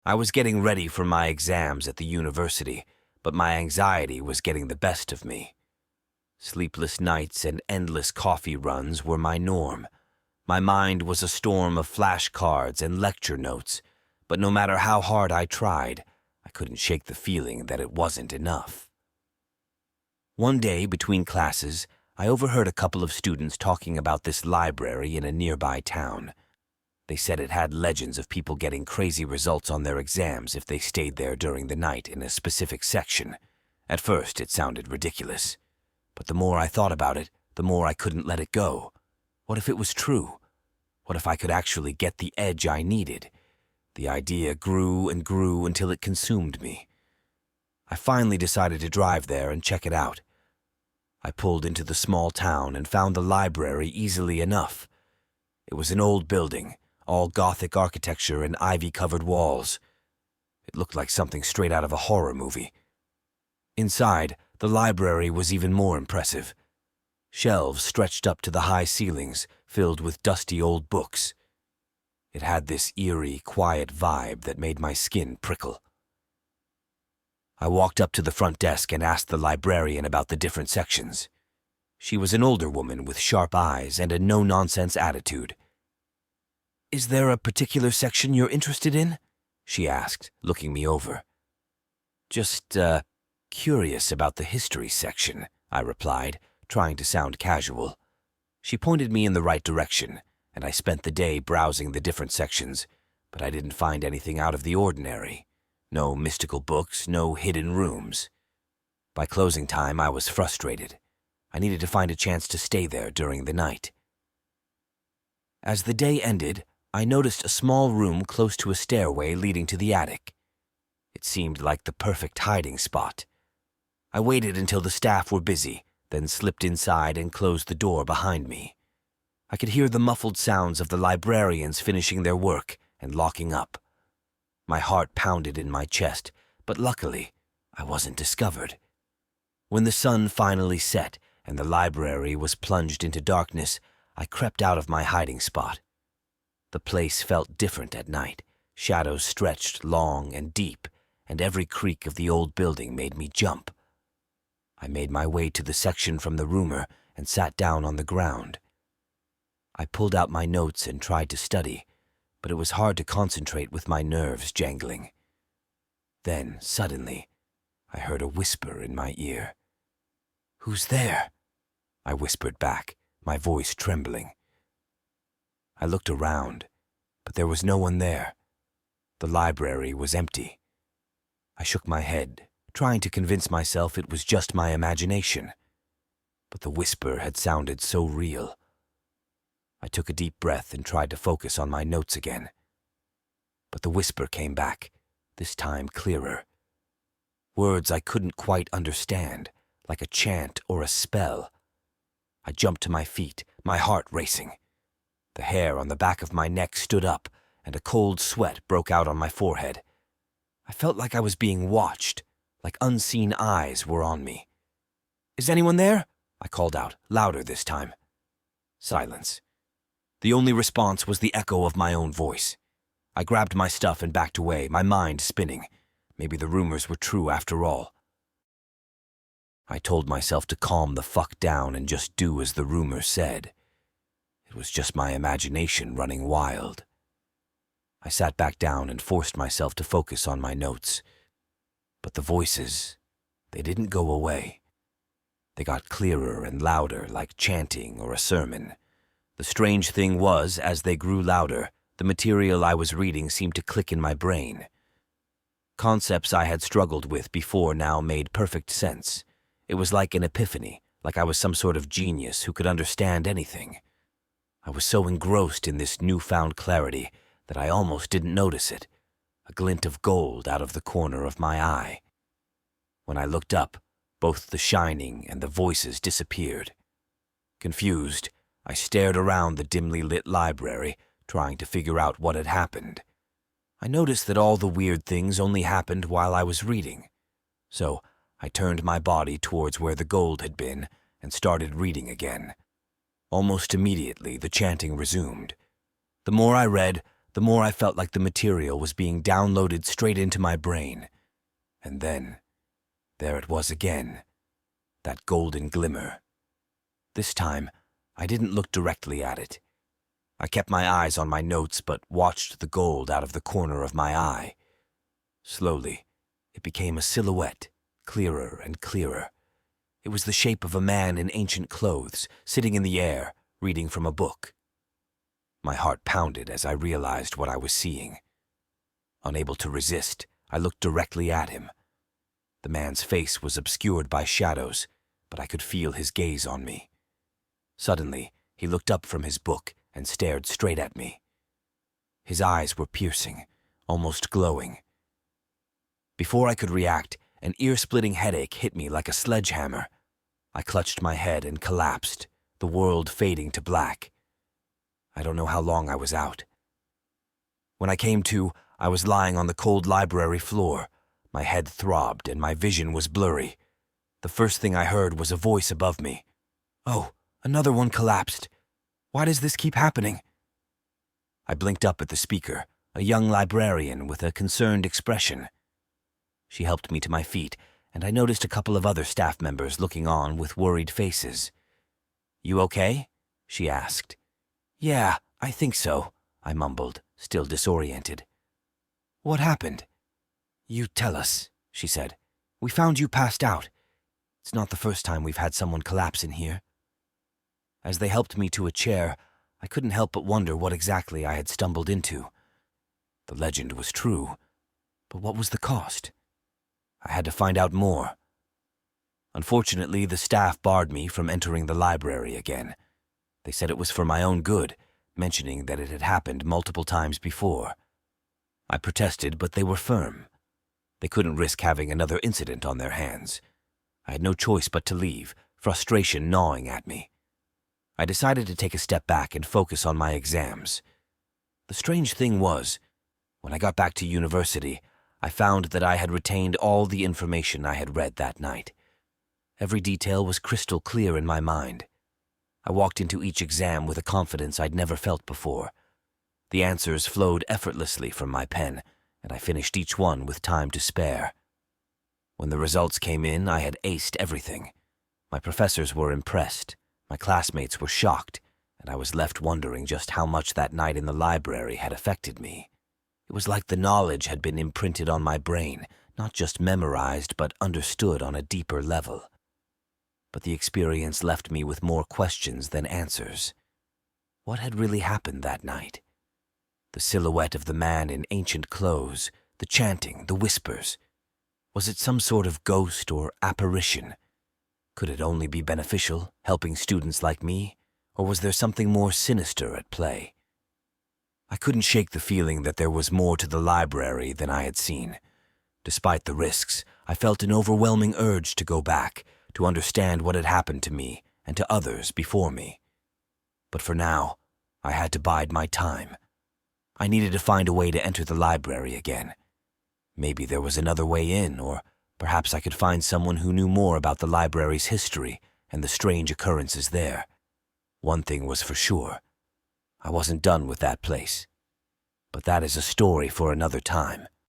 I was getting ready for my exams at the university, but my anxiety was getting the best of me. Sleepless nights and endless coffee runs were my norm. My mind was a storm of flashcards and lecture notes, but no matter how hard I tried, I couldn't shake the feeling that it wasn't enough. One day, between classes, I overheard a couple of students talking about this library in a nearby town. They said it had legends of people getting crazy results on their exams if they stayed there during the night in a specific section. At first, it sounded ridiculous. But the more I thought about it, the more I couldn't let it go. What if it was true? What if I could actually get the edge I needed? The idea grew and grew until it consumed me. I finally decided to drive there and check it out. I pulled into the small town and found the library easily enough. It was an old building, all Gothic architecture and ivy-covered walls. It looked like something straight out of a horror movie. Inside, the library was even more impressive. Shelves stretched up to the high ceilings, filled with dusty old books. It had this eerie, quiet vibe that made my skin prickle. I walked up to the front desk and asked the librarian about the different sections. She was an older woman with sharp eyes and a no-nonsense attitude. "Is there a particular section you're interested in?" she asked, looking me over. "Just, curious about the history section," I replied, trying to sound casual. She pointed me in the right direction, and I spent the day browsing the different sections, but I didn't find anything out of the ordinary. No mystical books, no hidden rooms. By closing time, I was frustrated. I needed to find a chance to stay there during the night. As the day ended, I noticed a small room close to a stairway leading to the attic. It seemed like the perfect hiding spot. I waited until the staff were busy, then slipped inside and closed the door behind me. I could hear the muffled sounds of the librarians finishing their work and locking up. My heart pounded in my chest, but luckily, I wasn't discovered. When the sun finally set and the library was plunged into darkness, I crept out of my hiding spot. The place felt different at night. Shadows stretched long and deep, and every creak of the old building made me jump. I made my way to the section from the rumor and sat down on the ground. I pulled out my notes and tried to study, but it was hard to concentrate with my nerves jangling. Then, suddenly, I heard a whisper in my ear. "Who's there?" I whispered back, my voice trembling. I looked around, but there was no one there. The library was empty. I shook my head, trying to convince myself it was just my imagination. But the whisper had sounded so real. I took a deep breath and tried to focus on my notes again. But the whisper came back, this time clearer. Words I couldn't quite understand, like a chant or a spell. I jumped to my feet, my heart racing. The hair on the back of my neck stood up, and a cold sweat broke out on my forehead. I felt like I was being watched, like unseen eyes were on me. "Is anyone there?" I called out, louder this time. Silence. The only response was the echo of my own voice. I grabbed my stuff and backed away, my mind spinning. Maybe the rumors were true after all. I told myself to calm the fuck down and just do as the rumor said. It was just my imagination running wild. I sat back down and forced myself to focus on my notes. But the voices, they didn't go away. They got clearer and louder, like chanting or a sermon. The strange thing was, as they grew louder, the material I was reading seemed to click in my brain. Concepts I had struggled with before now made perfect sense. It was like an epiphany, like I was some sort of genius who could understand anything. I was so engrossed in this newfound clarity that I almost didn't notice it, a glint of gold out of the corner of my eye. When I looked up, both the shining and the voices disappeared. Confused, I stared around the dimly lit library, trying to figure out what had happened. I noticed that all the weird things only happened while I was reading. So I turned my body towards where the gold had been and started reading again. Almost immediately, the chanting resumed. The more I read, the more I felt like the material was being downloaded straight into my brain. And then, there it was again, that golden glimmer. This time, I didn't look directly at it. I kept my eyes on my notes but watched the gold out of the corner of my eye. Slowly, it became a silhouette, clearer and clearer. It was the shape of a man in ancient clothes, sitting in the air, reading from a book. My heart pounded as I realized what I was seeing. Unable to resist, I looked directly at him. The man's face was obscured by shadows, but I could feel his gaze on me. Suddenly, he looked up from his book and stared straight at me. His eyes were piercing, almost glowing. Before I could react, an ear-splitting headache hit me like a sledgehammer. I clutched my head and collapsed, the world fading to black. I don't know how long I was out. When I came to, I was lying on the cold library floor. My head throbbed and my vision was blurry. The first thing I heard was a voice above me. "Oh, another one collapsed. Why does this keep happening?" I blinked up at the speaker, a young librarian with a concerned expression. She helped me to my feet, and I noticed a couple of other staff members looking on with worried faces. "You okay?" she asked. "Yeah, I think so," I mumbled, still disoriented. "What happened?" "You tell us," she said. "We found you passed out. It's not the first time we've had someone collapse in here." As they helped me to a chair, I couldn't help but wonder what exactly I had stumbled into. The legend was true, but what was the cost? I had to find out more. Unfortunately, the staff barred me from entering the library again. They said it was for my own good, mentioning that it had happened multiple times before. I protested, but they were firm. They couldn't risk having another incident on their hands. I had no choice but to leave, frustration gnawing at me. I decided to take a step back and focus on my exams. The strange thing was, when I got back to university, I found that I had retained all the information I had read that night. Every detail was crystal clear in my mind. I walked into each exam with a confidence I'd never felt before. The answers flowed effortlessly from my pen, and I finished each one with time to spare. When the results came in, I had aced everything. My professors were impressed, my classmates were shocked, and I was left wondering just how much that night in the library had affected me. It was like the knowledge had been imprinted on my brain, not just memorized, but understood on a deeper level. But the experience left me with more questions than answers. What had really happened that night? The silhouette of the man in ancient clothes, the chanting, the whispers. Was it some sort of ghost or apparition? Could it only be beneficial, helping students like me, or was there something more sinister at play? I couldn't shake the feeling that there was more to the library than I had seen. Despite the risks, I felt an overwhelming urge to go back, to understand what had happened to me and to others before me. But for now, I had to bide my time. I needed to find a way to enter the library again. Maybe there was another way in, or perhaps I could find someone who knew more about the library's history and the strange occurrences there. One thing was for sure. I wasn't done with that place. But that is a story for another time.